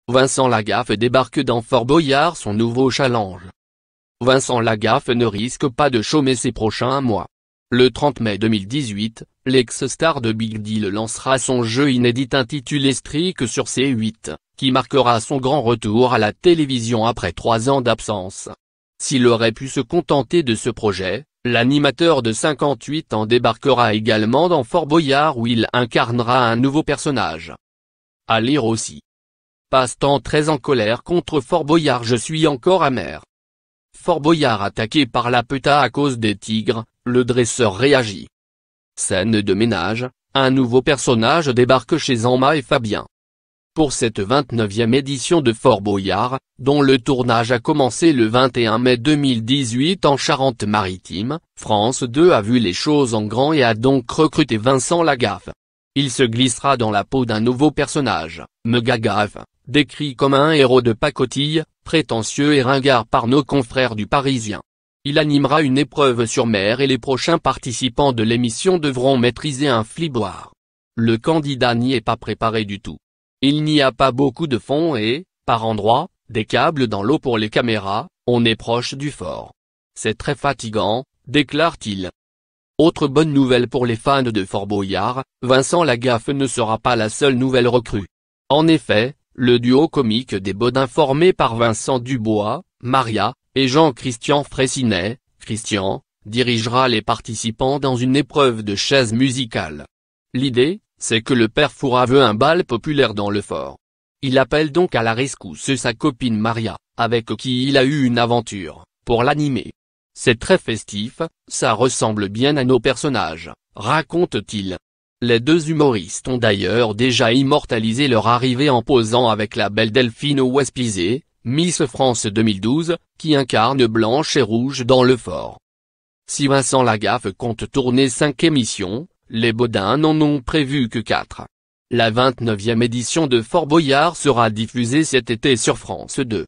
Vincent Lagaffe débarque dans Fort Boyard, son nouveau challenge. Vincent Lagaffe ne risque pas de chômer ces prochains mois. Le 30 mai 2018, l'ex-star de Big Deal lancera son jeu inédit intitulé Streak sur C8, qui marquera son grand retour à la télévision après 3 ans d'absence. S'il aurait pu se contenter de ce projet, l'animateur de 58 ans débarquera également dans Fort Boyard où il incarnera un nouveau personnage. À lire aussi. Passe-temps très en colère contre Fort Boyard. Je suis encore amer. Fort Boyard attaqué par la PETA à cause des tigres, le dresseur réagit. Scène de ménage, un nouveau personnage débarque chez Emma et Fabien. Pour cette 29e édition de Fort Boyard, dont le tournage a commencé le 21 mai 2018 en Charente-Maritime, France 2 a vu les choses en grand et a donc recruté Vincent Lagaffe. Il se glissera dans la peau d'un nouveau personnage, Megagaffe, décrit comme un héros de pacotille, prétentieux et ringard par nos confrères du Parisien. Il animera une épreuve sur mer et les prochains participants de l'émission devront maîtriser un fliboire. Le candidat n'y est pas préparé du tout. Il n'y a pas beaucoup de fond et, par endroits, des câbles dans l'eau pour les caméras, on est proche du fort. C'est très fatigant, déclare-t-il. Autre bonne nouvelle pour les fans de Fort Boyard, Vincent Lagaffe ne sera pas la seule nouvelle recrue. En effet, le duo comique des Bodins formé par Vincent Dubois, Maria, et Jean-Christian Fraissinet, Christian, dirigera les participants dans une épreuve de chaise musicale. L'idée, c'est que le père Fouras veut un bal populaire dans le fort. Il appelle donc à la rescousse sa copine Maria, avec qui il a eu une aventure, pour l'animer. C'est très festif, ça ressemble bien à nos personnages, raconte-t-il. Les deux humoristes ont d'ailleurs déjà immortalisé leur arrivée en posant avec la belle Delphine Wespizet, Miss France 2012, qui incarne Blanche et Rouge dans le fort. Si Vincent Lagaffe compte tourner 5 émissions, les Bodins n'en ont prévu que 4. La 29e édition de Fort Boyard sera diffusée cet été sur France 2.